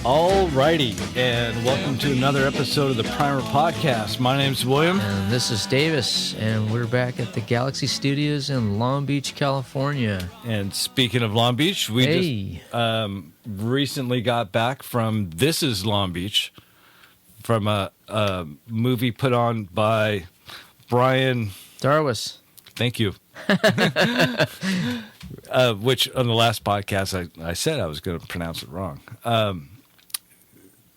Alrighty, and welcome to another episode of the Primer Podcast. My name's William. And this is Davis, and we're back at the Galaxie Studios in Long Beach, California. And speaking of Long Beach, we just recently got back from This Is Long Beach, from a movie put on by Brian Darwas. Thank you. Which on the last podcast I said I was going to pronounce it wrong.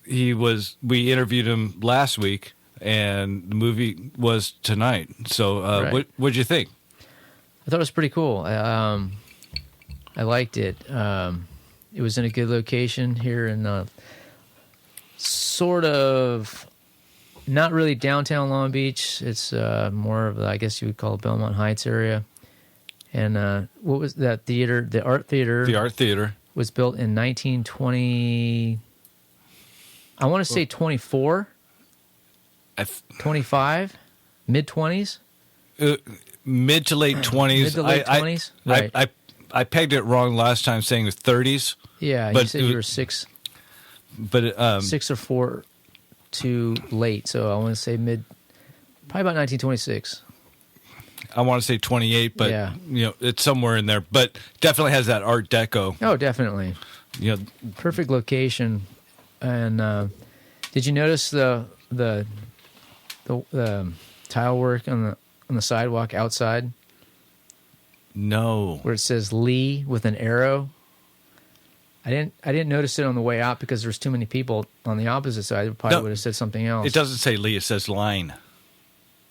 We interviewed him last week, and the movie was tonight. So what'd you think? I thought it was pretty cool. I liked it. It was in a good location here in sort of not really downtown Long Beach. It's more of, I guess you would call it Belmont Heights area. And what was that theater? The Art Theater. The Art Theater was built in 1920. I want to say 24, 25, mid-20s? Mid to late 20s. Mid to late 20s? Right. I pegged it wrong last time saying it was 30s. Yeah, but you said you were 6 or 4 too late. So I want to say probably about 1926. I want to say 28, but it's somewhere in there. But definitely has that Art Deco. Oh, definitely. Perfect location. And did you notice the tile work on the sidewalk outside? No. Where it says Lee with an arrow. I didn't notice it on the way out because there was too many people on the opposite side. It probably would have said something else. It doesn't say Lee. It says Line.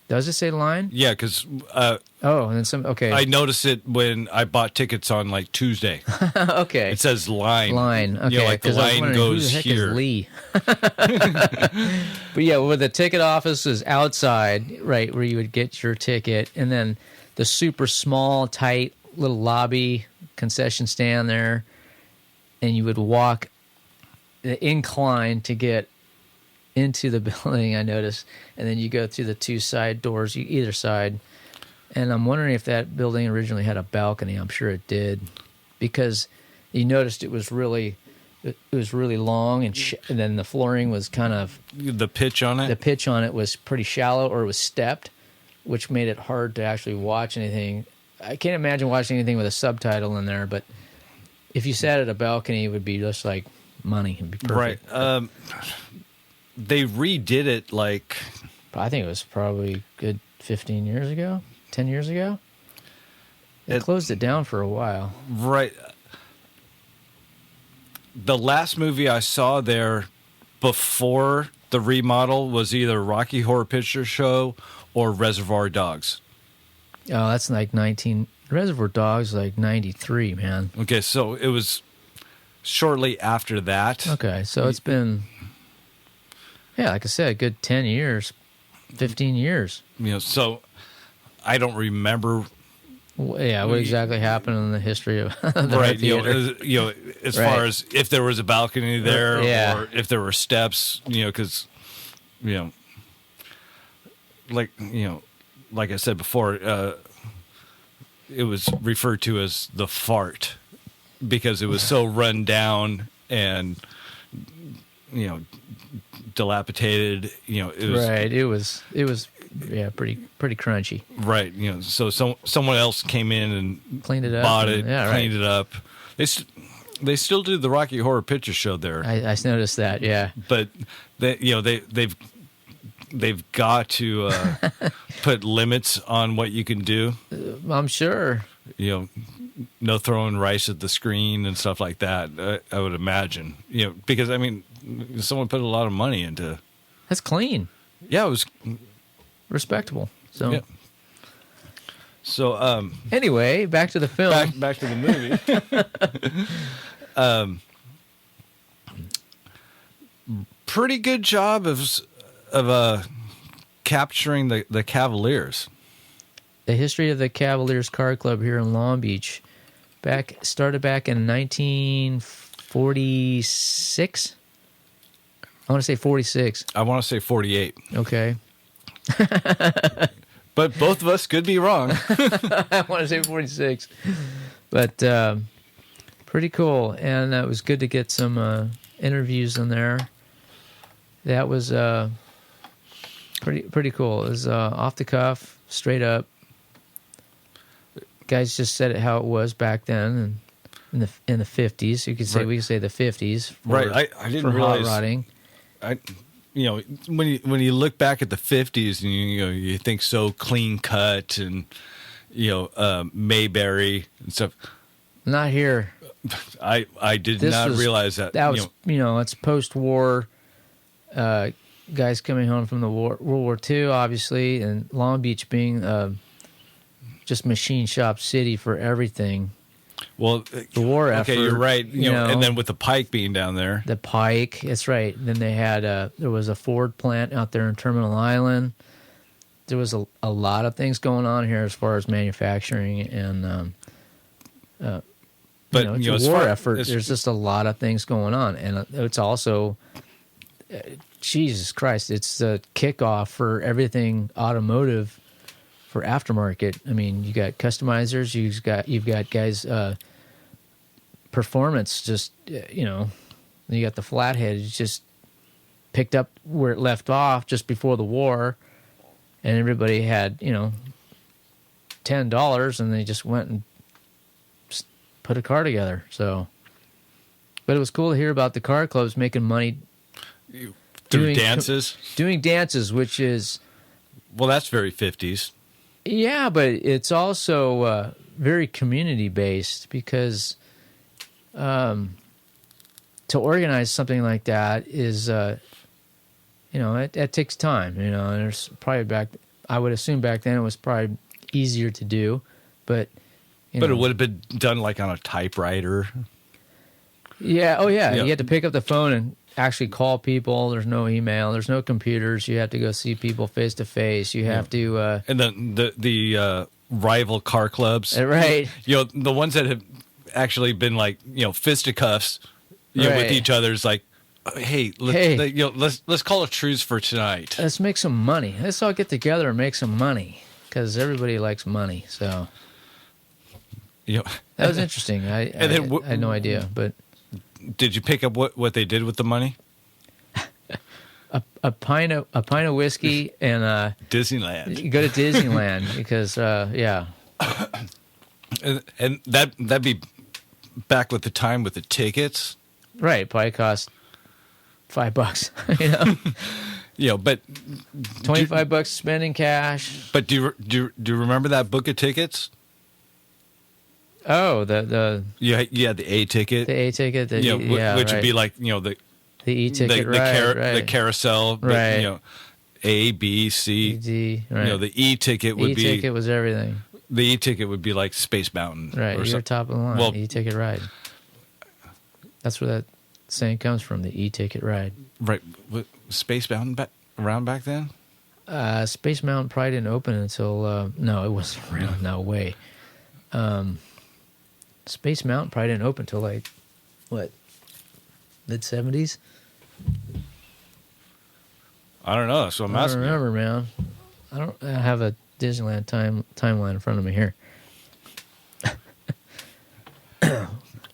Does it say Line? Yeah, because and then some. Okay, I noticed it when I bought tickets on like Tuesday. Okay, it says Line. Line. Okay, like the line goes who the heck here. Is Lee? But yeah, where the ticket office is outside, right, where you would get your ticket, and then the super small, tight little lobby concession stand there, and you would walk the incline to get into the building, I noticed, and then you go through the two side doors, either side. And I'm wondering if that building originally had a balcony. I'm sure it did, because you noticed it was really long, and then the flooring was kind of the pitch on it. The pitch on it was pretty shallow, or it was stepped, which made it hard to actually watch anything. I can't imagine watching anything with a subtitle in there, but if you sat at a balcony, it would be just like money. It'd be perfect. Right. They redid it like... I think it was probably good 15 years ago, 10 years ago. They closed it down for a while. Right. The last movie I saw there before the remodel was either Rocky Horror Picture Show or Reservoir Dogs. Oh, that's like Reservoir Dogs, like 93, man. Okay, so it was shortly after that. Okay, so it's been... Yeah, like I said, a good 10 years, 15 years. So I don't remember. Yeah, what exactly happened in the history of the right? theater. As far as if there was a balcony there, or if there were steps. Because like I said before, it was referred to as the fart because it was so run down and dilapidated. It was right. It was pretty crunchy. Right. So someone else came in and cleaned it up, bought it, cleaned it up. They still do the Rocky Horror Picture Show there. I noticed that. Yeah. But they've got to put limits on what you can do. I'm sure. No throwing rice at the screen and stuff like that. I would imagine. Because someone put a lot of money into. That's clean. Yeah, it was respectable. So. Yeah. So anyway, back to the film. Back to the movie. Pretty good job of capturing the Cavaliers. The history of the Cavaliers Car Club here in Long Beach started back in 1946. I want to say 46. I want to say 48. Okay. But both of us could be wrong. I want to say 46. But pretty cool. And it was good to get some interviews in there. That was pretty cool. It was off the cuff, straight up. Guys just said it how it was back then, and in the 50s. You could say we could say the 50s. Right. I didn't realize hot rodding. When you look back at the 50s and you think so clean cut and Mayberry and stuff. Not here. I did not realize that. That was it's post-war. Guys coming home from the World War II, obviously, and Long Beach being just machine shop city for everything. Well, the war effort. Okay, you're right. And then with the Pike being down there, the Pike. That's right. Then they had there was a Ford plant out there in Terminal Island. There was a lot of things going on here as far as manufacturing and. But it's a war effort. There's just a lot of things going on, and it's also. Jesus Christ! It's the kickoff for everything automotive, for aftermarket. I mean, you got customizers, you've got guys, performance. Just you got the Flathead. It's just picked up where it left off just before the war, and everybody had $10, and they just went and put a car together. So, but it was cool to hear about the car clubs making money. Doing dances, which is... Well, that's very 50s. Yeah, but it's also very community-based because to organize something like that is, it takes time, and there's probably I would assume back then it was probably easier to do, but... But it would have been done like on a typewriter. Yeah, oh yeah, you had to pick up the phone and actually call people. There's no email. There's no computers. You have to go see people face to face. You have to. And then the rival car clubs, right? The ones that have actually been like fisticuffs, with each other. Is like, hey, let's call a truce for tonight. Let's make some money. Let's all get together and make some money because everybody likes money. So. That was interesting. I had no idea, but. Did you pick up what they did with the money? a pint of whiskey and Disneyland. You go to Disneyland because and that'd be back with the time with the tickets. Right, probably cost $5. But $25 spending cash. But do you remember that book of tickets? Oh, the the A ticket. The A ticket, which would be like the E-ticket, the carousel, right? But, A, B, C, D, right. The E-ticket would be E-ticket was everything. The E-ticket would be like Space Mountain, right? You're top of the line. Well, E-ticket ride. That's where that saying comes from. The E-ticket ride, right? Space Mountain around back then. Space Mountain probably didn't open until no, it wasn't around. No way. Space Mountain probably didn't open until like what, mid-70s? I don't know. So I'm asking. I don't remember, man. I don't have a Disneyland timeline in front of me here.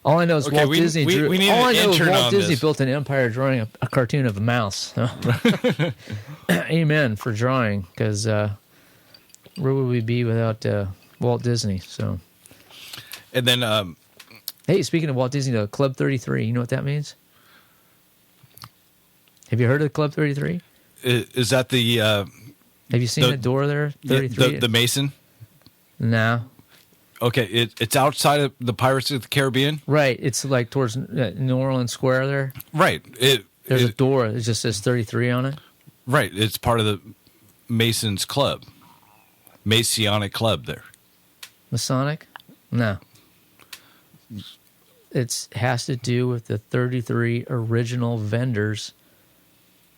All I know is Walt Disney drew. We need an intern Walt on Disney this. built an empire drawing a cartoon of a mouse. Amen for drawing, because where would we be without Walt Disney? So. And then, hey, speaking of Walt Disney, Club 33, you know what that means? Have you heard of Club 33? Is that the? Have you seen the door there? 33. The Mason. No. Okay, it's outside of the Pirates of the Caribbean. Right, it's like towards New Orleans Square there. Right. There's a door. It just says 33 on it. Right. It's part of the Masons Club, Masonic Club there. Masonic? No. It has to do with the 33 original vendors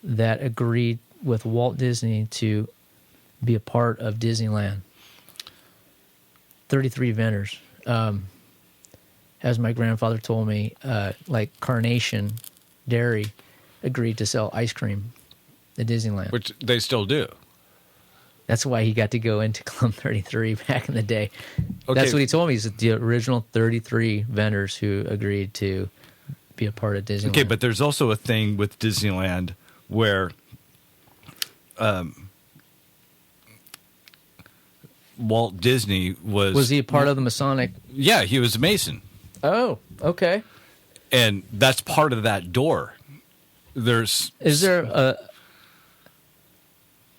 that agreed with Walt Disney to be a part of Disneyland. 33 vendors. As my grandfather told me, like Carnation Dairy agreed to sell ice cream at Disneyland. Which they still do. That's why he got to go into Club 33 back in the day. Okay. That's what he told me. He's the original 33 vendors who agreed to be a part of Disneyland. Okay, but there's also a thing with Disneyland where Walt Disney was he a part of the Masonic? Yeah, he was a Mason. Oh, okay. And that's part of that door. Is there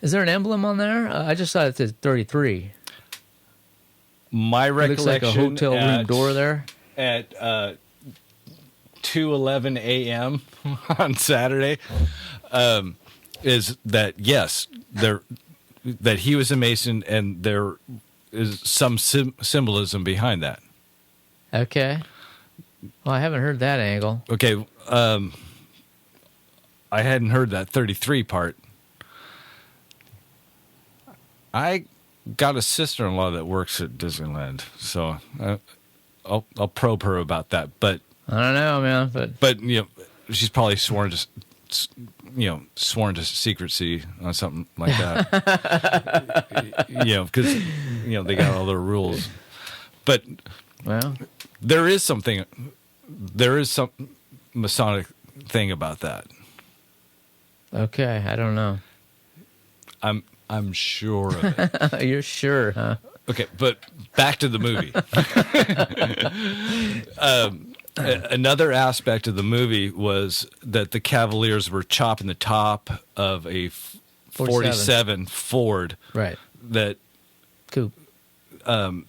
an emblem on there? I just saw it said 33. My recollection, it looks like a hotel room door there. At 2:11 a.m. on Saturday, is that yes, that he was a Mason, and there is some symbolism behind that. Okay. Well, I haven't heard that angle. Okay, I hadn't heard that 33 part. I got a sister-in-law that works at Disneyland, so I'll probe her about that. But I don't know, man. But she's probably sworn to secrecy on something like that. Because they got all their rules. But well, there is some Masonic thing about that. Okay, I don't know. I'm sure of it. You're sure, huh? Okay, but back to the movie. Another aspect of the movie was that the Cavaliers were chopping the top of a 47 Ford. Right. That coupe. The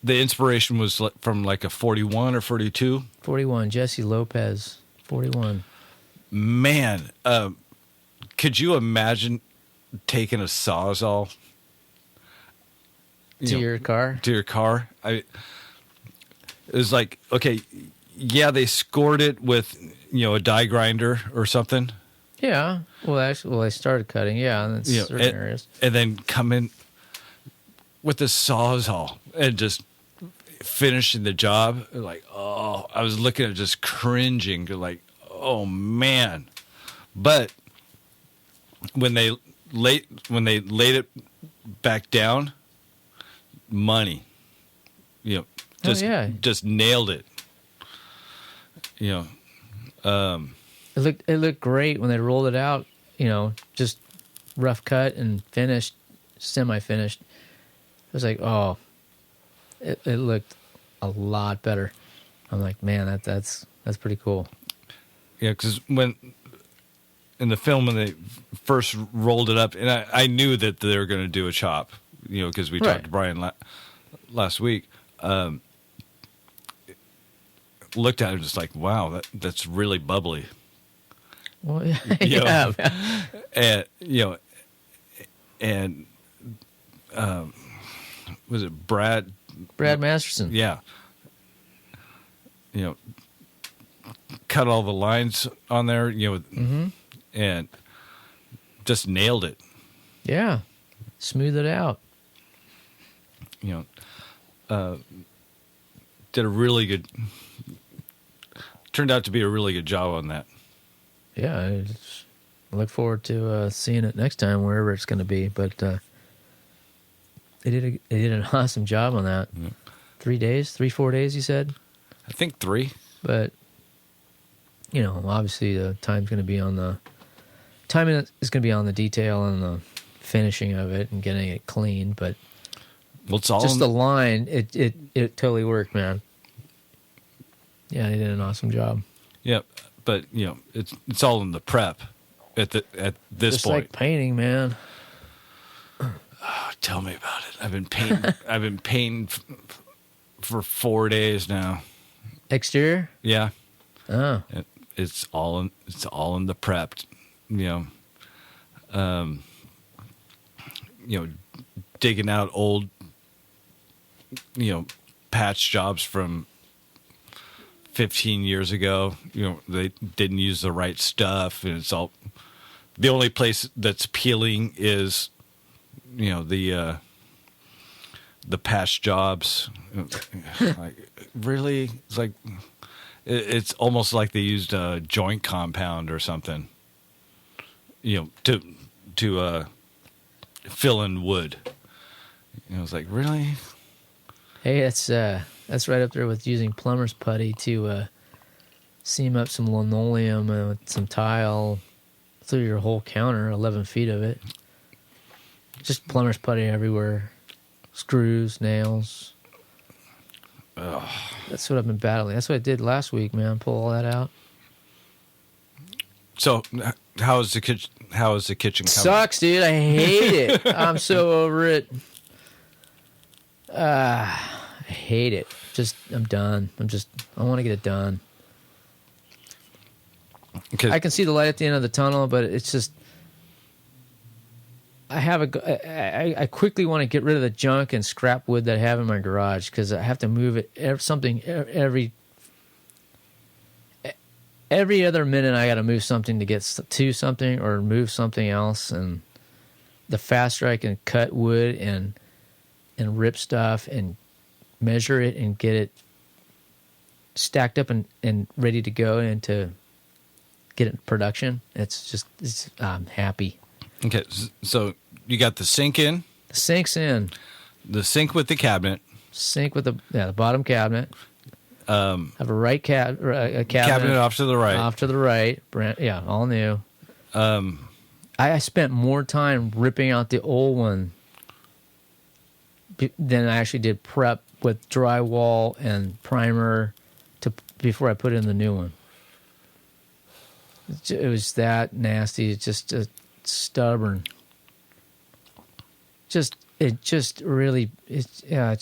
inspiration was from like a 41 or 42. 41. Jesse Lopez. 41. Man, could you imagine taking a Sawzall to your car? To your car? It was like, okay, yeah, they scored it with, a die grinder or something. Yeah. Well, actually, they started cutting, in certain areas. And then come in with the Sawzall and just finishing the job. Like, oh, I was looking at it just cringing, like, oh, man. But when they laid it back down, money, just nailed it. It looked great when they rolled it out. Just rough cut and finished, semi-finished. It was like, oh, it looked a lot better. I'm like, man, that's pretty cool. Yeah, because when in the film when they first rolled it up, and I knew that they were going to do a chop, because we talked to Brian last week. Looked at it just like, wow, that's really bubbly. Well, yeah. And was it Brad Masterson? Yeah. Cut all the lines on there, and just nailed it. Yeah. Smooth it out. Did a really good, turned out to be a really good job on that. Yeah. I look forward to seeing it next time, wherever it's going to be. But they did an awesome job on that. Yeah. 4 days, you said? I think 3. But, obviously the timing is going to be on the detail and the finishing of it and getting it clean. But it's all just the line, it totally worked, man. Yeah, they did an awesome job. Yeah, but it's all in the prep at this just point. Like painting, man. Oh, tell me about it. I've been painting for 4 days now. Exterior? Yeah. Oh. It's all in the prep. Digging out old patch jobs from 15 years ago. They didn't use the right stuff, and it's all the only place that's peeling is the patch jobs. Like, really? It's like it's almost like they used a joint compound or something, to fill in wood. I was like, really? Hey, that's right up there with using plumber's putty to seam up some linoleum with some tile through your whole counter, 11 feet of it. Just plumber's putty everywhere. Screws, nails. Ugh. That's what I've been battling. That's what I did last week, man. Pull all that out. So, how is the kitchen? How is the kitchen coming? Sucks, dude. I hate it. I'm so over it. I hate it. I'm done. I want to get it done. I can see the light at the end of the tunnel, but it's just. I quickly want to get rid of the junk and scrap wood that I have in my garage because I have to move it every other minute. I got to move something to get to something or move something else, and the faster I can cut wood and rip stuff and measure it and get it stacked up and ready to go and to get it in production, I'm happy. Okay, so you got the sink in. The sink's in. The sink with the cabinet. Sink with the bottom cabinet. Have a right a cabinet off to the right. Off to the right. Yeah, all new. I spent more time ripping out the old one than I actually did prep with drywall and primer before I put in the new one. It was that nasty. It's just stubborn. It's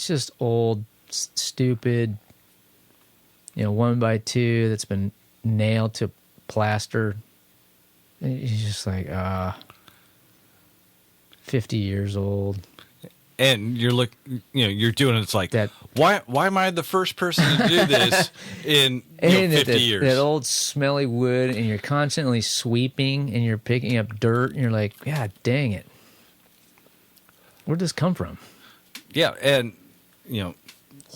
just old, stupid. 1x2 that's been nailed to plaster. It's just like 50 years old. And you're doing it. It's like that. Why am I the first person to do this in 50 years? That old smelly wood, and you're constantly sweeping, and you're picking up dirt, and you're like, God dang it, where'd this come from? Yeah, and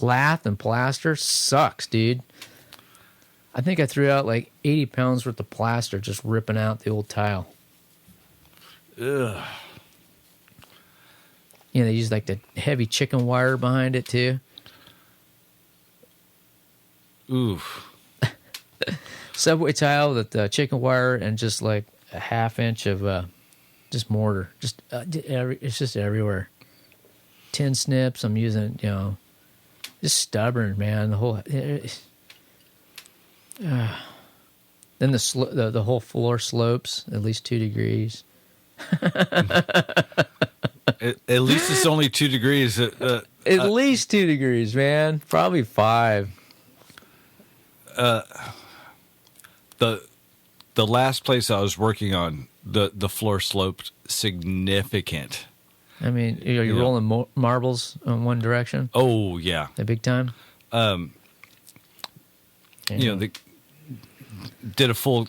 lath and plaster sucks, dude. I think I threw out like 80 pounds worth of plaster just ripping out the old tile. Ugh. They use like the heavy chicken wire behind it too. Oof. Subway tile with the chicken wire and just like a ½ inch of just mortar. It's just everywhere. Tin snips. I'm using, just stubborn, man. The whole. Then the whole floor slopes at least 2 degrees. At least it's only 2 degrees. At least 2 degrees, man. Probably 5. The last place I was working on, the floor sloped significant. I mean, are you rolling marbles in one direction? Oh yeah, the big time. They did a full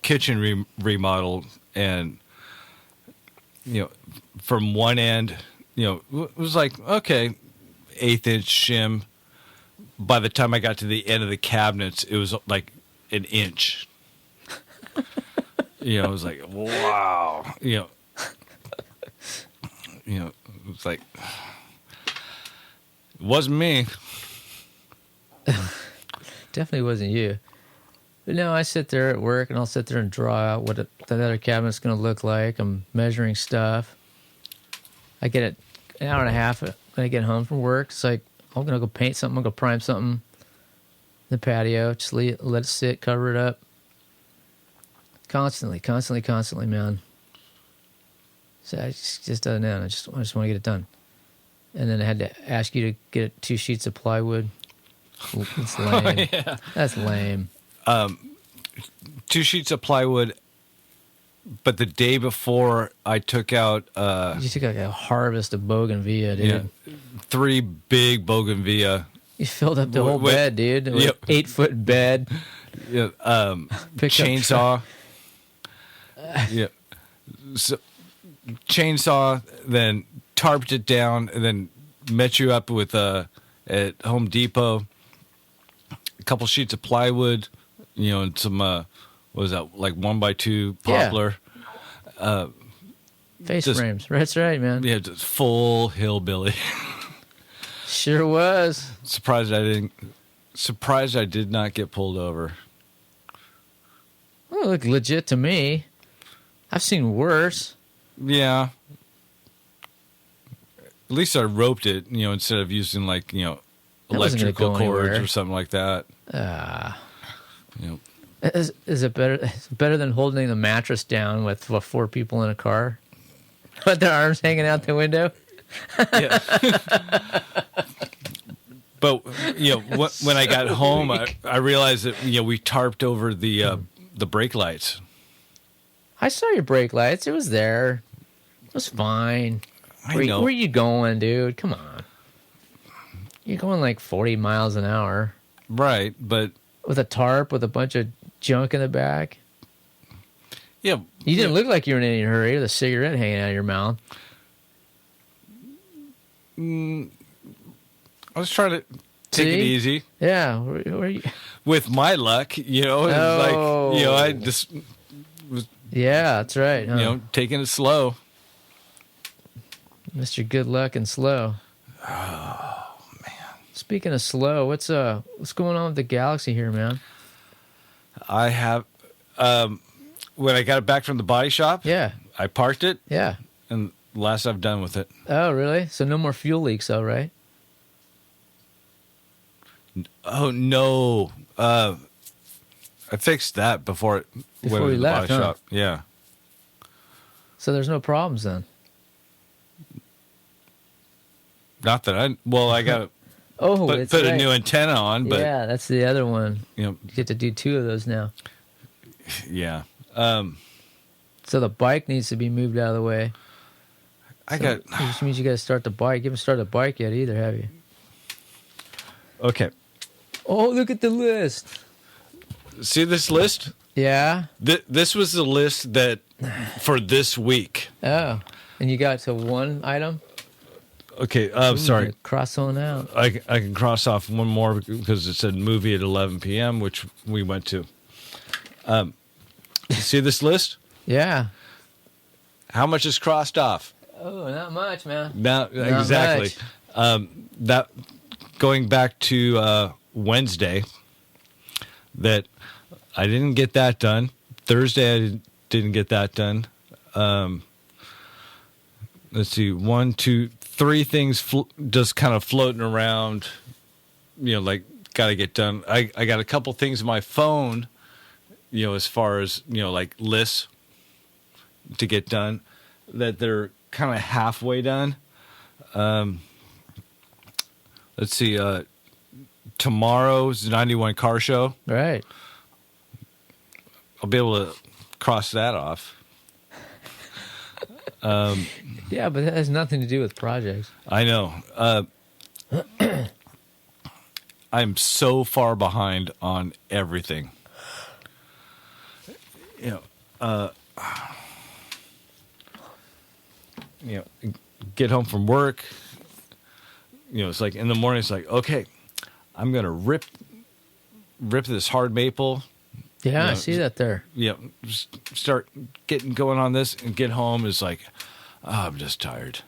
kitchen remodel, and from one end, it was like, okay, 1/8 inch shim. By the time I got to the end of the cabinets, it was like an inch. I was like, wow. It was like, it wasn't me. Definitely wasn't you. But no, I sit there at work and I'll sit there and draw out what that other cabinet's going to look like. I'm measuring stuff. I get it an hour and a half when I get home from work. It's like, I'm going to go paint something. I'm going to go prime something in the patio. Just let it sit, cover it up. Constantly, man. So I just doesn't end. I just want to get it done. And then I had to ask you to get 2 sheets of plywood. It's lame. Oh, yeah. That's lame. 2 sheets of plywood, but the day before I took out... you took like a harvest of bougainvillea, dude. Yeah, 3 big bougainvillea. You filled up the whole bed, dude. Yep. 8-foot bed. Yeah, chainsaw. Yeah. So, chainsaw, then tarped it down, and then met you up with at Home Depot a couple sheets of plywood, and some what was that, like 1x2 poplar. Yeah. Face frames. That's right, man. Yeah, just full hillbilly. Sure was. Surprised I didn't surprised I did not get pulled over. Well, it looked legit to me. I've seen worse. Yeah. At least I roped it, instead of using That wasn't gonna electrical go cords anywhere. or something like that. Is it better? It's better than holding the mattress down with 4 people in a car, with their arms hanging out the window. Yeah. But when I got home, I realized that we tarped over the brake lights. I saw your brake lights. It was there. It was fine. I know. Where you going, dude? Come on. You're going like 40 miles an hour Right, but with a tarp with a bunch of junk in the back. yeah, You didn't look like you were in any hurry with a cigarette hanging out of your mouth. I was trying to take it See? easy. Yeah. Where you? With my luck, it was I just Yeah, that's right. Huh? taking it slow. Mr. Good Luck and Slow. Oh man. Speaking of slow, what's going on with the Galaxie here, man? I have when I got it back from the body shop, Yeah. I parked it, Yeah. and last I've done with it. Oh, really? So no more fuel leaks, though, right? Oh no. I fixed that before it Before went we to the left, body huh? shop. Yeah. So there's no problems then. Not that I got Oh, put it's a right. new antenna on, but Yeah, that's the other one. you You get to do 2 of those now. yeah. So the bike needs to be moved out of the way. Which means you got to start the bike. You haven't started the bike yet either, have you? Okay. Oh, look at the list. See this list? Yeah. This was the list that for this week. Oh, and you got to 1 item? Okay, Ooh, sorry. Cross on out. I can cross off one more because it said movie at 11 p.m., which we went to. See this list? Yeah. How much is crossed off? Oh, not much, man. Not Not exactly. much. That going back to Wednesday, that I didn't get that done. Thursday I didn't get that done. Let's see, 1, 2, 3 things just kind of floating around. Like got to get done. I got a couple things on my phone. As far as like lists to get done, that they're kind of halfway done. Let's see. Tomorrow's 91 car show. Right. I'll be able to cross that off. Yeah, but that has nothing to do with projects. I know. I'm so far behind on everything. Get home from work. It's like in the morning. It's like, okay, I'm gonna rip this hard maple. Yeah, I see that there. Just start getting going on this, and get home is like, I'm just tired.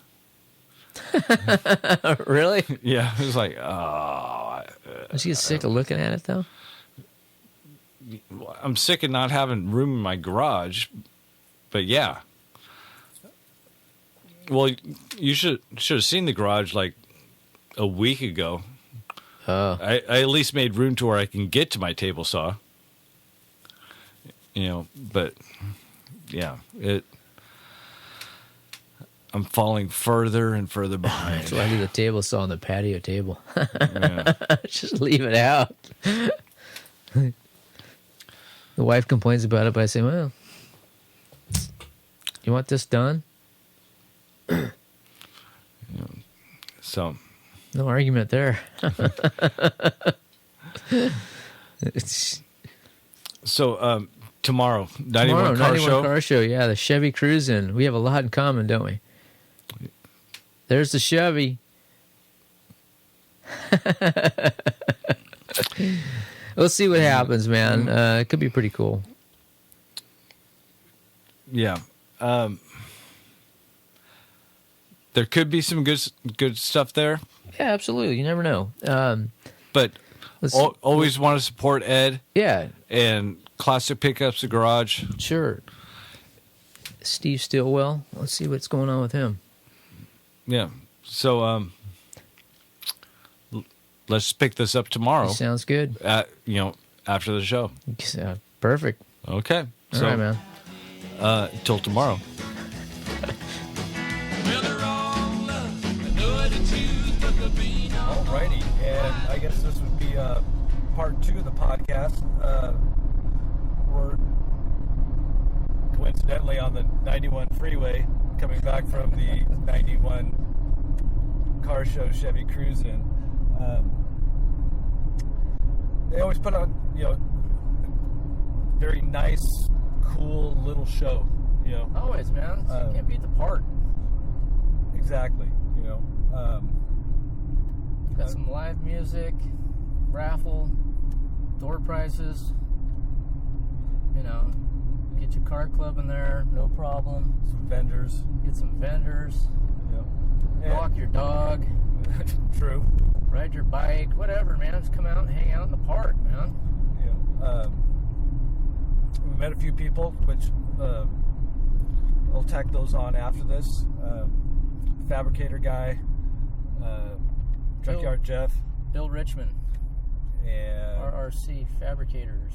Really? Yeah, it's like, oh. Don't you get sick of looking at it, though? I'm sick of not having room in my garage, but yeah. Well, you should have seen the garage like a week ago. Oh. I at least made room to where I can get to my table saw. But yeah, I'm falling further and further behind. That's why I do the table saw on the patio table. Yeah. Just leave it out. The wife complains about it, but I say, well, you want this done? So, No argument there. It's tomorrow, 91 car 91 show. car show. Yeah, the Chevy Cruisin'. We have a lot in common, don't we? There's the Chevy. We'll see what happens, man. It could be pretty cool. Yeah. There could be some good stuff there. Yeah, absolutely. You never know. But Always want to support Ed. Yeah. And Classic Pickups, the garage. Sure. Steve Stillwell. Let's see what's going on with him. Yeah. So, let's pick this up tomorrow. Sounds good. After the show. Perfect. Okay. All right, man. Till tomorrow. Alrighty, and I guess this would be part 2 of the podcast. We're coincidentally on the 91 freeway, coming back from the 91 car show Chevy Cruisin'. They always put on, very nice, cool little show. Always, man. You can't beat the part. Exactly. Got some live music, raffle, door prizes. Get your car club in there, no problem. Some vendors. Get some vendors. Yep. Walk your dog. True. Ride your bike, whatever, man. Just come out and hang out in the park, man. We met a few people, which I'll tack those on after this. Fabricator guy, Junkyard Jeff, Bill Richmond, and RRC Fabricators.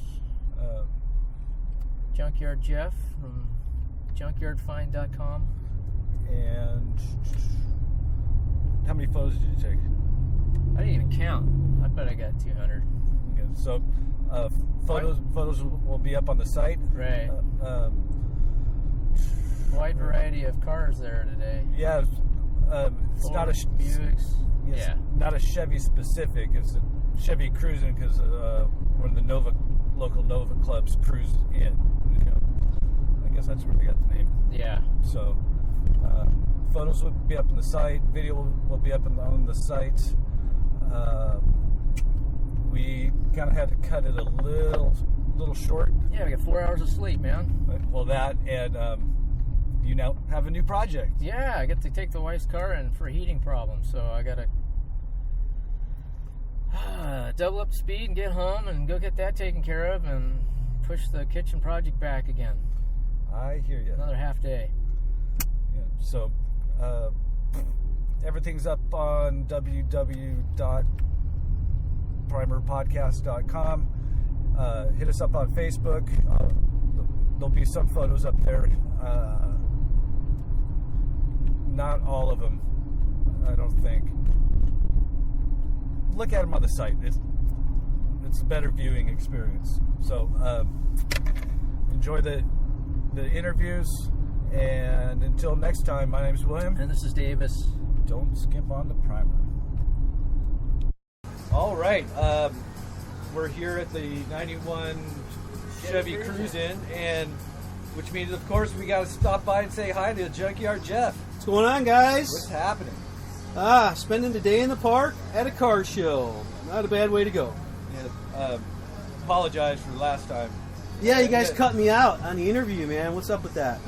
Junkyard Jeff from junkyardfind.com. And how many photos did you take? I didn't even count. I bet I got 200. Okay, so photos will be up on the site. Right. Wide variety of cars there today. Yeah. It's not a Buicks. Yeah. Not a Chevy specific. It's a Chevy Cruisin' because one of the local Nova clubs cruise in. I guess that's where they got the name. Yeah. So photos will be up on the site. Video will be up on the site. We kind of had to cut it a little short. Yeah, we got 4 hours of sleep, man. Well, that and you now have a new project. Yeah, I get to take the wife's car in for a heating problem, so I got to double up the speed and get home and go get that taken care of and push the kitchen project back again. I hear you. Another half day. Yeah, so everything's up on www.primerpodcast.com. Hit us up on Facebook. There'll be some photos up there. Not all of them, I don't think. Look at them on the site. It's a better viewing experience. So enjoy the interviews, and until next time, my name is William. And this is Davis. Don't skimp on the primer. All right. We're here at the 91 Chevy Cruisin', and which means, of course, we got to stop by and say hi to Junkyard Jeff. What's going on, guys? What's happening? Spending the day in the park at a car show. Not a bad way to go. Yeah, apologize for the last time. Yeah, you guys cut me out on the interview, man. What's up with that?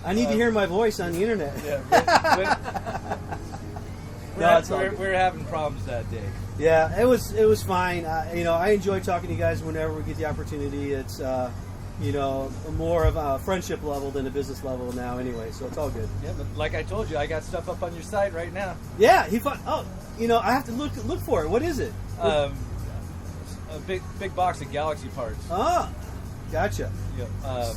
I need to hear my voice on the internet. Yeah, we're having problems that day. Yeah, it was fine. I enjoy talking to you guys whenever we get the opportunity. It's more of a friendship level than a business level now, anyway. So it's all good. Yeah, but like I told you, I got stuff up on your site right now. Yeah, I have to look for it. What is it? A big box of Galaxie parts. Oh, gotcha. Yeah. I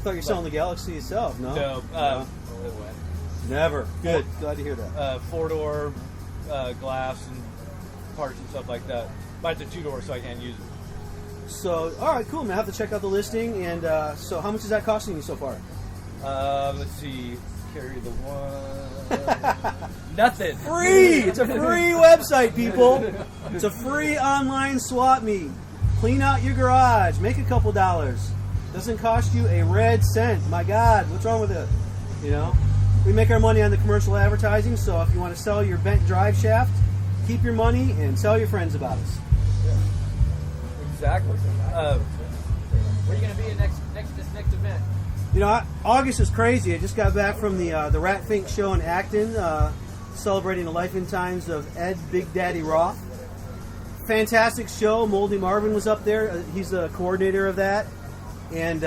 thought you were selling the Galaxie itself. No. No. Never. Good. Glad to hear that. 4-door glass and parts and stuff like that. But it's a 2-door, so I can't use it. So, all right, cool, man. I have to check out the listing. And so, how much is that costing you so far? Let's see. Carry the one. Nothing. Free. It's a free website, people. It's a free online swap meet. Clean out your garage. Make a couple dollars. Doesn't cost you a red cent. My God, what's wrong with it? We make our money on the commercial advertising. So, if you want to sell your bent drive shaft, keep your money and tell your friends about us. Exactly. Where are you going to be in next event? August is crazy. I just got back from the Rat Fink show in Acton, celebrating the life and times of Ed Big Daddy Roth. fantastic show. Moldy Marvin was up there. He's the coordinator of that. And,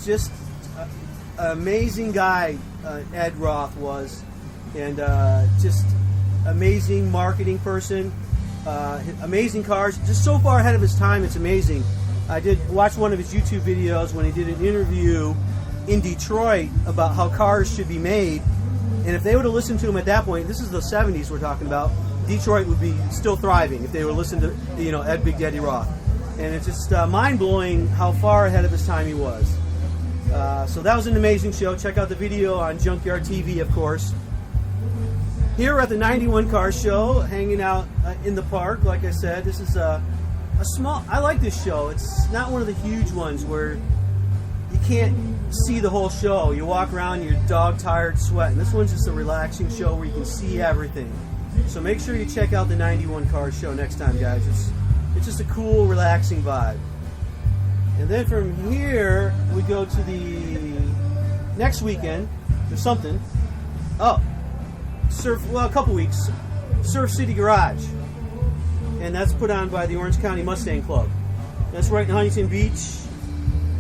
just an amazing guy, Ed Roth was. And just amazing marketing person. Amazing cars. Just so far ahead of his time, it's amazing. I did watch one of his YouTube videos when he did an interview in Detroit about how cars should be made. And if they would have listened to him at that point, this is the 70s we're talking about, Detroit would be still thriving if they would listen to, Ed Big Daddy Roth. And it's just mind-blowing how far ahead of his time he was. So that was an amazing show. Check out the video on Junkyard TV, of course. Here we're at the 91 Car Show, hanging out in the park. Like I said, this is a small... I like this show. It's not one of the huge ones where you can't see the whole show. You walk around, you're dog-tired, sweating. This one's just a relaxing show where you can see everything. So make sure you check out the 91 Car Show next time, guys. It's just a cool, relaxing vibe. And then from here, we go to the next weekend. There's something. Oh, a couple weeks. Surf City Garage. And that's put on by the Orange County Mustang Club. That's right in Huntington Beach,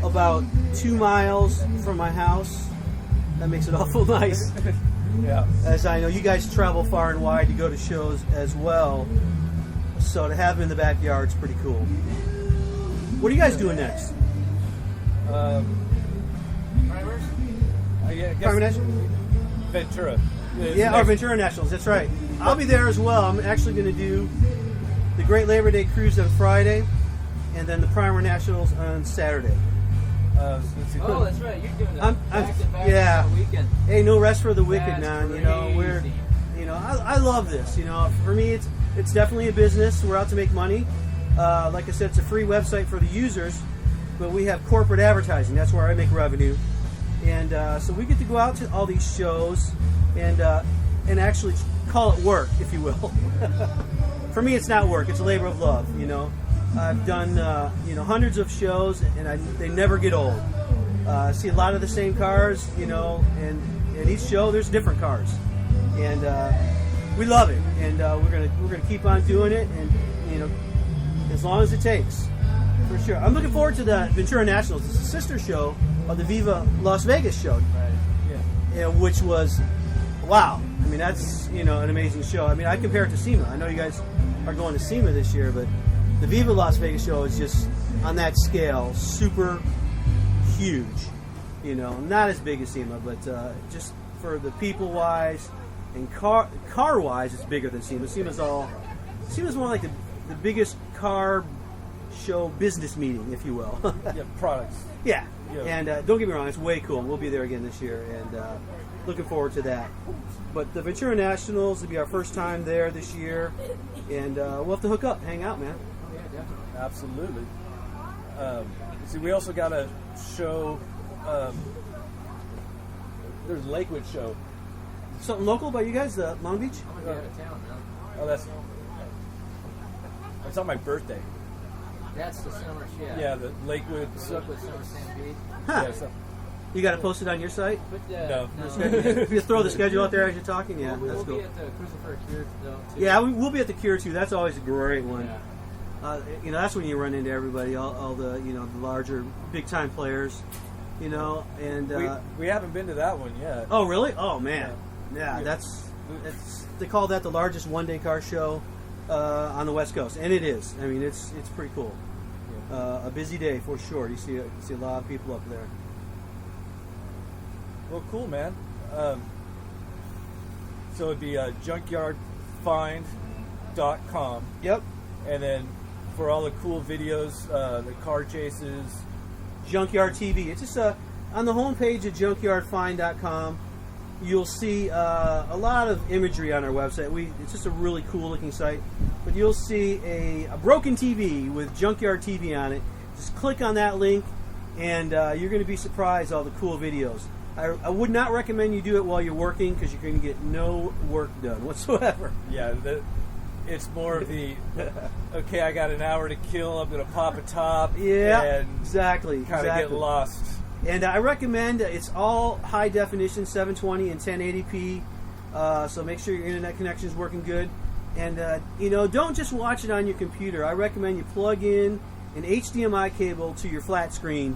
about 2 miles from my house. That makes it awful nice. Yeah. As I know, you guys travel far and wide to go to shows as well. So to have them in the backyard is pretty cool. What are you guys doing next? Primers? I guess Primer National? Ventura. Yeah, our Ventura Nationals, that's right. I'll be there as well. I'm actually going to do the Great Labor Day Cruise on Friday, and then the Primer Nationals on Saturday. Oh, that's right. You're doing that yeah. weekend. Hey, no rest for the wicked, That's man. crazy. I love this. For me, it's definitely a business. We're out to make money. Like I said, it's a free website for the users, but we have corporate advertising. That's where I make revenue, and so we get to go out to all these shows and actually call it work, if you will. For me, it's not work. It's a labor of love. I've done hundreds of shows, and they never get old. I see a lot of the same cars, and each show there's different cars, and we love it, and we're gonna keep on doing it, and as long as it takes, for sure. I'm looking forward to the Ventura Nationals. It's a sister show of the Viva Las Vegas show, Right. Yeah. which was wow. I mean, that's an amazing show. I mean, I compare it to SEMA. I know you guys are going to SEMA this year, but the Viva Las Vegas show is just on that scale, super huge. Not as big as SEMA, but just for the people wise and car wise, it's bigger than SEMA. SEMA's more like the biggest car show business meeting, if you will. Yeah, products. Yeah. Yeah. And don't get me wrong, it's way cool. We'll be there again this year, and looking forward to that. But the Ventura Nationals will be our first time there this year, and we'll have to hook up, hang out, man. Absolutely. See, we also got a show. There's a Lakewood show. Something local by you guys, Long Beach? I'm going to be out of town now. Oh, it's on my birthday. That's the summer shit. Yeah, the Lakewood. Stuck with Summer Stampede. Huh. Yeah, so, You got to post it on your site? But, No. If you throw the schedule out there as you're talking, yeah, we'll that's be cool. at the Cruising for a Cure, though, too. Yeah, we'll be at the Cure too. That's always a great one. Yeah. That's when you run into everybody, all the the larger, big time players, and we haven't been to that one yet. oh really? Oh man, yeah, Yeah. that's they call that the largest one-day car show on the West Coast, and it is. I mean, it's pretty cool. A busy day for sure. You see a lot of people up there. Well, cool, man. So it'd be junkyardfind.com. Yep. And then for all the cool videos, the car chases. Junkyard TV. It's just on the homepage of junkyardfind.com. You'll see a lot of imagery on our website. It's just a really cool looking site. But you'll see a broken TV with Junkyard TV on it. Just click on that link, and you're going to be surprised all the cool videos. I would not recommend you do it while you're working because you're going to get no work done whatsoever. Yeah, it's more of the, okay, I got an hour to kill, I'm going to pop a top. Yeah, and exactly. kind of get lost. And I recommend it's all high definition, 720 and 1080p. So make sure your internet connection is working good. And, don't just watch it on your computer. I recommend you plug in an HDMI cable to your flat screen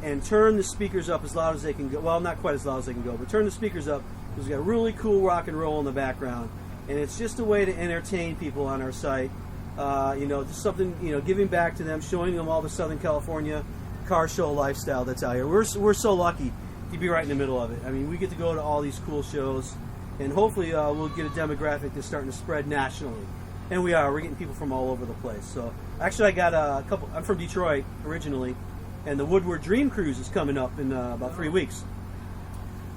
and turn the speakers up as loud as they can go. Well, not quite as loud as they can go, but turn the speakers up because we've got really cool rock and roll in the background. And it's just a way to entertain people on our site. Just something, giving back to them, showing them all the Southern California car show lifestyle that's out here. We're so lucky to be right in the middle of it. I mean, we get to go to all these cool shows. And hopefully we'll get a demographic that's starting to spread nationally. And we are. We're getting people from all over the place. So actually I got a couple. I'm from Detroit originally. And the Woodward Dream Cruise is coming up in about 3 weeks.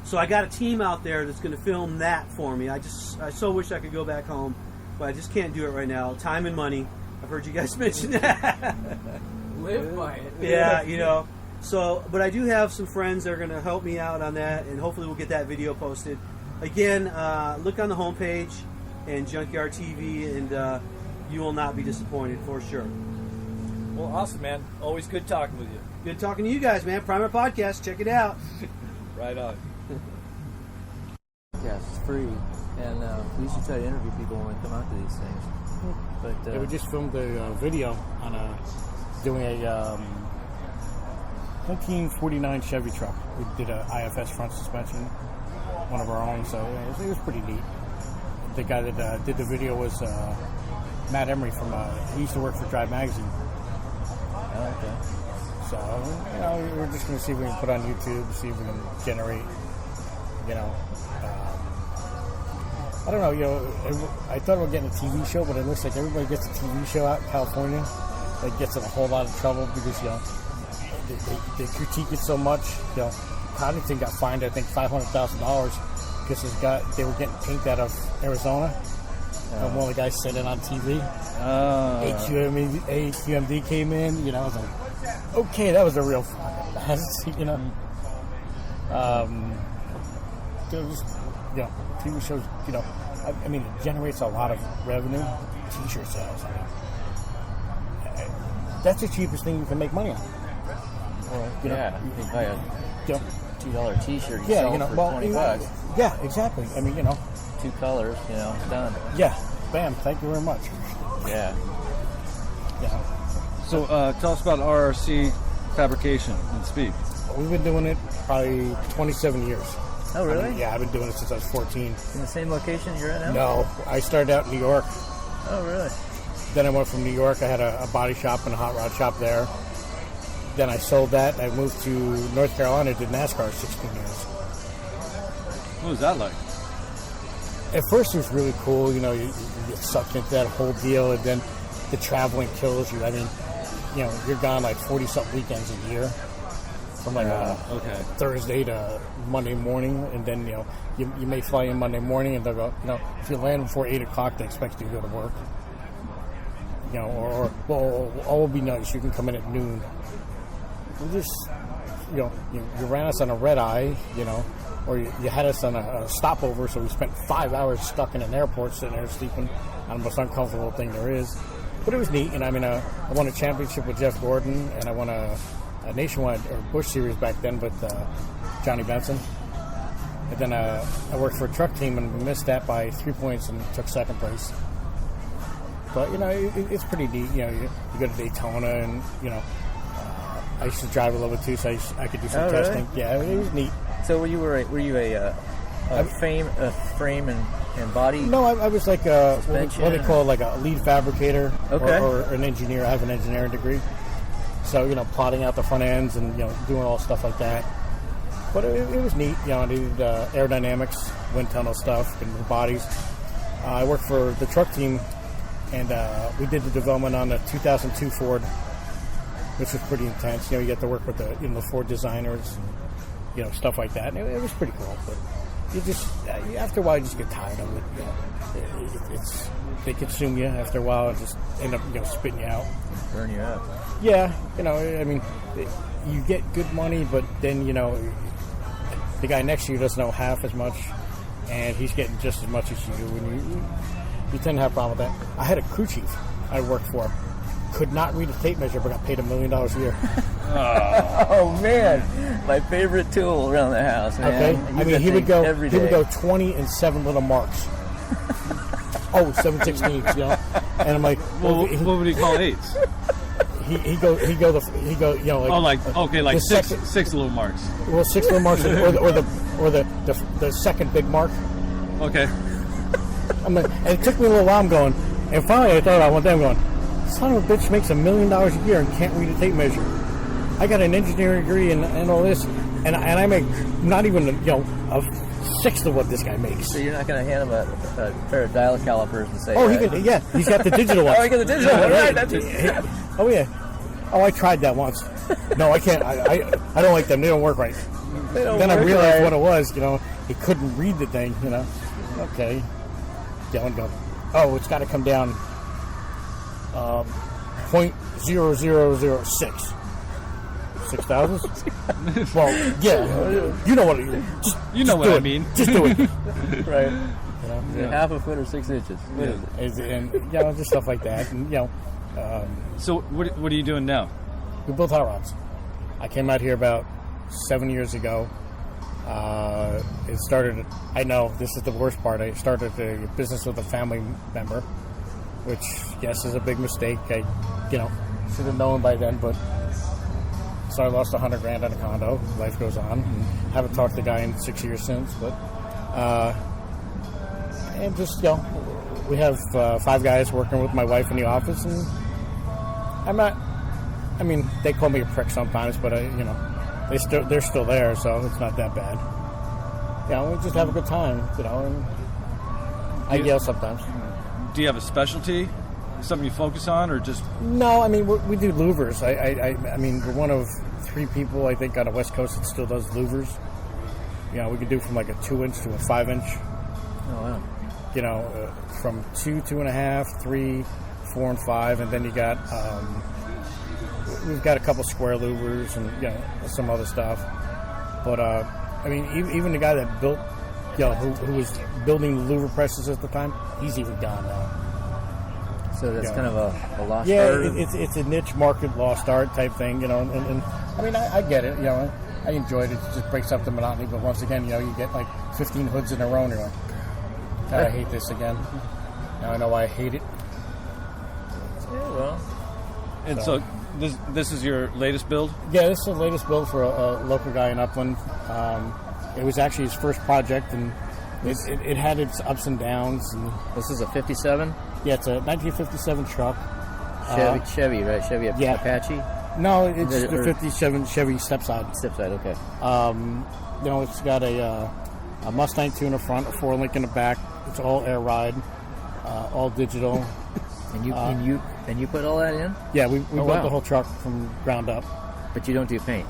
So I got a team out there that's going to film that for me. I so wish I could go back home. But I just can't do it right now. Time and money. I've heard you guys mention that. Live by it. Yeah, So, but I do have some friends that are going to help me out on that. And hopefully we'll get that video posted. Again, look on the homepage and Junkyard TV, and you will not be disappointed for sure. Well, awesome, man. Always good talking with you. Good talking to you guys, man. Primer Podcast, check it out. Right on. Yeah, it's free, and we usually try to interview people when we come out to these things. But we just filmed a video on doing a 1949 Chevy truck. We did a IFS front suspension. One of our own, so it was pretty neat. The guy that did the video was Matt Emery from. He used to work for Drive Magazine. Oh, okay. So we're just going to see if we can put on YouTube, see if we can generate. I don't know. I thought we were getting a TV show, but it looks like everybody gets a TV show out in California that gets in a whole lot of trouble because they critique it so much. Coddington got fined, I think, $500,000 because they were getting paint out of Arizona. And one of the guys said it on TV. AQMD came in. I was like, okay, that was a real mess. TV shows. I mean, it generates a lot of revenue. T-shirt sales. That's the cheapest thing you can make money on. Well, you buy a $2 T-shirt. You sell for $20. Yeah, exactly. I mean, 2 colors. Done. Yeah. Bam. Thank you very much. Yeah. So tell us about RRC fabrication and speed. We've been doing it probably 27 years. Oh, really? I've been doing it since I was 14. In the same location you're at now? No, I started out in New York. Oh, really? Then I went from New York. I had a body shop and a hot rod shop there. Then I sold that. I moved to North Carolina, did NASCAR 16 years. What was that like? At first it was really cool. You get sucked into that whole deal, and then the traveling kills you. I mean, you're gone like 40-something weekends a year. From like Thursday to Monday morning, and then you may fly in Monday morning, and they'll go, if you land before 8 o'clock, they expect you to go to work. Or all will be nice. You can come in at noon. We just, you ran us on a red eye, or you had us on a stopover, so we spent 5 hours stuck in an airport sitting there sleeping on the most uncomfortable thing there is. But it was neat, and I won a championship with Jeff Gordon, and I won a nationwide or Busch Series back then with Johnny Benson. And then I worked for a truck team and we missed that by 3 points and took second place. But it's pretty neat. You go to Daytona, and I used to drive a little bit too, so I could do some testing. Really? Yeah, it was neat. So were you a frame and body? No, I was like what they call like a lead fabricator or an engineer. I have an engineering degree. So, plotting out the front ends and, doing all stuff like that. But it was neat. I did aerodynamics, wind tunnel stuff, and the bodies. I worked for the truck team, and we did the development on the 2002 Ford, which was pretty intense. You get to work with the Ford designers, and, stuff like that. And it was pretty cool. But you just, after a while, you just get tired of it. They consume you after a while and just end up, spitting you out. Burn you up. Yeah, you get good money, but then, the guy next to you doesn't know half as much, and he's getting just as much as you do, and you tend to have a problem with that. I had a crew chief I worked for, could not read a tape measure, but got paid $1 million a year. Oh man, my favorite tool around the house, man. Okay, he would go 20 and 7 little marks. Oh, 7/16, you know. And I'm like, Well, what would he call eights? he go, you know, like like the six little marks. Well, 6 little marks, or the second big mark. Okay. And it took me a little while. I'm going, and finally I thought I went there. I'm going, son of a bitch makes $1 million a year and can't read a tape measure. I got an engineering degree and all this, and I make not even a sixth of what this guy makes. So you're not going to hand him a pair of dial calipers and say, oh, he can, yeah, he's got the digital one. Oh, he got the digital one, right? That's it. Oh yeah. Oh, I tried that once. No, I can't. I don't like them. They don't work right. Then I realized what it was. You know, he couldn't read the thing. You know. Okay. Down, go. Oh, it's got to come down. 0.0006. 6,000? Well, yeah. You know what it is. You know what I mean. Just do it. Right. You know? Yeah. Half a foot or 6 inches. What is it? And just stuff like that. And so what are you doing now? we built hot rods. I came out here about 7 years ago. It started, I know, this is the worst part. I started the business with a family member, which, yes, is a big mistake. I, should have known by then, but so I lost $100,000 on a condo. Life goes on. And haven't talked to the guy in 6 years since, but, and just, we have 5 guys working with my wife in the office, and they call me a prick sometimes, but they're still there, so it's not that bad. We just have a good time, and I yell sometimes. Do you have a specialty? Something you focus on, or just... No, we do louvers. We're one of 3 people, I think, on the West Coast that still does louvers. We can do from like a 2-inch to a 5-inch. Oh, wow. From 2, 2.5, 3, 4, and 5, and then you got... we've got a couple square louvers and some other stuff, but even the guy that built, who was building the louver presses at the time, he's even gone now. So that's kind of a lost art. Yeah, it's a niche market, lost art type thing, and I get it, I enjoyed it. It just breaks up the monotony, but once again, you get like 15 hoods in a row, and you're like, God, I hate this again. Now I know why I hate it. Yeah, well, and so This is your latest build? Yeah, this is the latest build for a local guy in Upland. It was actually his first project, and it had its ups and downs. And this is a 57? Yeah, it's a 1957 truck. Chevy, right? Chevy Apache? No, it's the 57 Chevy stepside. Stepside, okay. It's got a Mustang 2 in the front, a 4-link in the back. It's all air ride, all digital. And you put all that in? Yeah, we built the whole truck from ground up. But you don't do paint?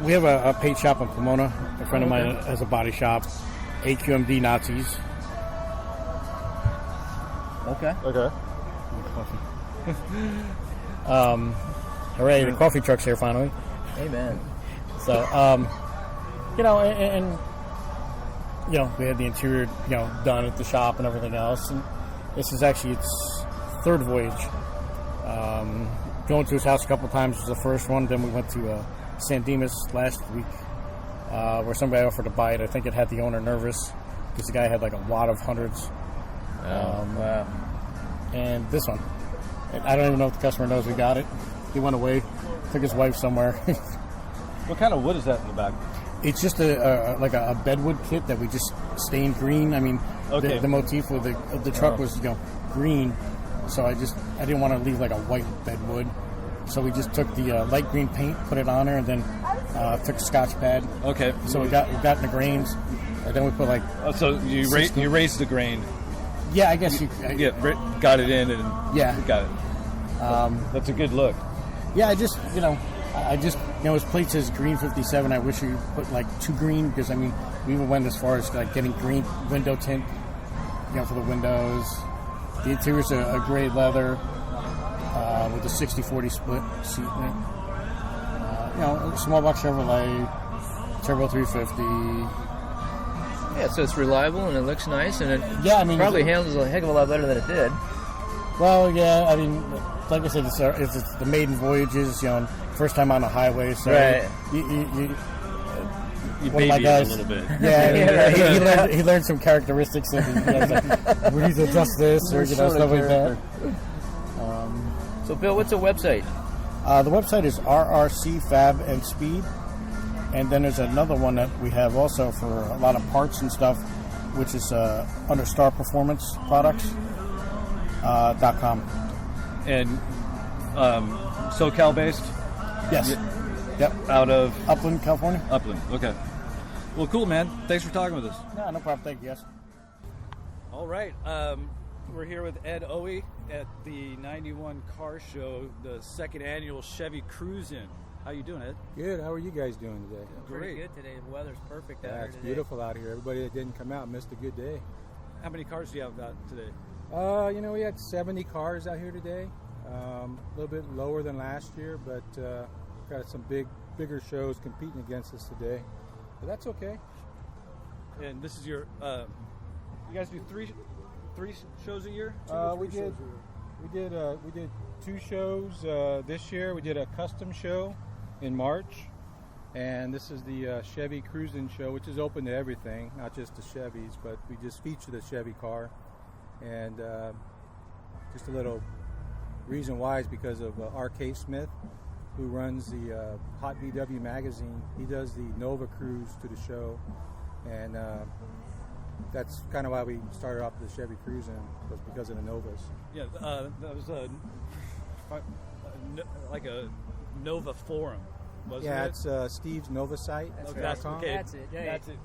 We have a paint shop in Pomona. A friend of mine has a body shop. AQMD Nazis. Okay. Hooray, the coffee truck's here finally. Amen. So, we had the interior, done at the shop and everything else. And this is actually its 3rd voyage. Going to his house a couple times was the first one. Then we went to San Dimas last week, where somebody offered to buy it. I think it had the owner nervous because the guy had like a wad of hundreds. Wow. And this one, I don't even know if the customer knows we got it. He went away, took his wife somewhere. What kind of wood is that in the back? It's just a bedwood kit that we just stained green. The motif of the truck was green, so I didn't want to leave like a white bedwood, so we just took the light green paint, put it on there, and then took a Scotch pad. Okay. So we got in the grains, and then we put like. So you raised the grain. Yeah, I guess got it in and got it. That's a good look. Yeah, I just his plate says green 57. I wish we put like 2 green, because we even went as far as like getting green window tint, for the windows. The interior's a gray leather with a 60-40 split seat in it. Small box Chevrolet, turbo 350. Yeah, so it's reliable and it looks nice, and it probably handles a heck of a lot better than it did. Well, yeah, like I said, it's the maiden voyages, first time on the highway, so right. You one of my baby it guys. a little bit. Yeah, he learned some characteristics. Of like, we need to adjust this or stuff like that. So, Bill, what's a website? The website is RRC Fab and Speed, and then there's another one that we have also for a lot of parts and stuff, which is under Star Performance Products .com. And SoCal based? Yes. Yep. Out of Upland, California. Upland. Okay. Well, cool, man. Thanks for talking with us. No problem. Thank you. Yes. All right. We're here with Ed Owie at the 91 Car Show, the second annual Chevy Cruise-In. How you doing, Ed? Good. How are you guys doing today? Pretty good today. The weather's perfect out Yeah, here it's today. beautiful out here. Everybody that didn't come out missed a good day. How many cars do you have got today? We had 70 cars out here today. A little bit lower than last year, but got some bigger shows competing against us today. But that's okay. And this is your. You guys do three shows a year? We did 2 shows this year. We did a custom show in March, and this is the Chevy Cruising Show, which is open to everything, not just the Chevys, but we just feature the Chevy car. And just a little reason why is because of R.K. Smith, who runs the Hot VW magazine. He does the Nova cruise to the show, and that's kind of why we started off the Chevy Cruising, was because of the Novas. Yeah, that was like a Nova forum, wasn't Yeah, it? it's Steve's Nova site. Okay, That's .com. okay. That's it. Yeah, That's it.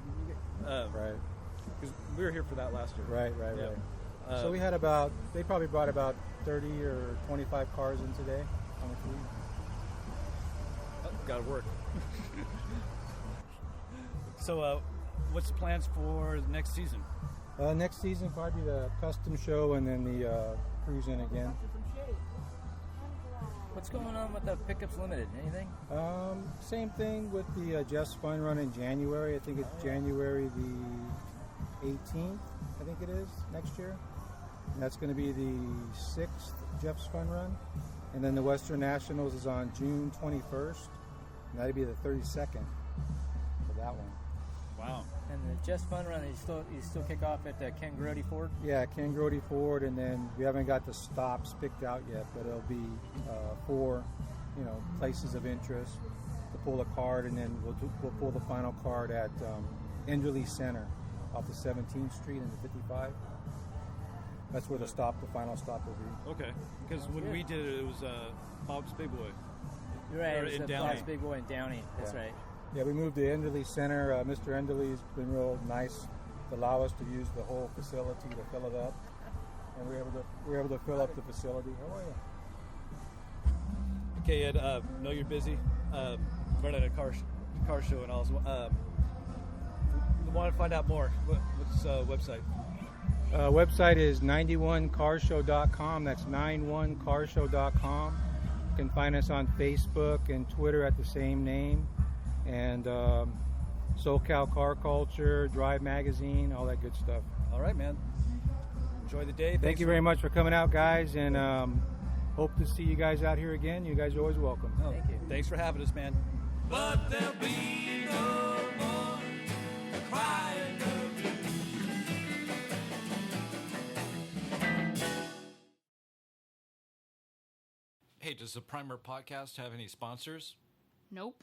Right, Because we were here for that last year. right. Yeah. So we had they probably brought about 30 or 25 cars in today on the cruise. Got to work. So, what's the plans for the next season? Next season, probably the custom show and then the cruise in again. What's going on with the Pickups Limited? Anything? Same thing with the Jeff's Fun Run in January. I think it's January the 18th, I think it is, next year. And that's going to be the 6th Jeff's Fun Run. And then the Western Nationals is on June 21st. And that'll be the 32nd for that one. Wow. And the Just Fun Run, you still kick off at Ken Grody Ford? Yeah, Ken Grody Ford, and then we haven't got the stops picked out yet, but it'll be 4, places of interest to pull a card, and then we'll pull the final card at Enderley Center off the 17th Street and the 55. That's where the final stop will be. Okay. Because when we did it, it was Bob's Big Boy. You're right. Or It was in the Downey. Bob's Big Boy in Downey. That's Yeah. right. Yeah, we moved to Enderley Center. Mr. Enderley's been real nice to allow us to use the whole facility to fill it up, and we were able to fill up the facility. How are you? Okay, Ed, know you're busy running a car show and all. Want to find out more? What's website? Website is 91carshow.com. That's 91carshow.com. You can find us on Facebook and Twitter at the same name. And SoCal Car Culture, Drive Magazine, all that good stuff. All right, man. Enjoy the day. Thank you very much for coming out, guys, and hope to see you guys out here again. You guys are always welcome. Oh, Thank you. Thanks for having us, man. But there'll be no more crying the blues. Hey, does the Primer Podcast have any sponsors? Nope.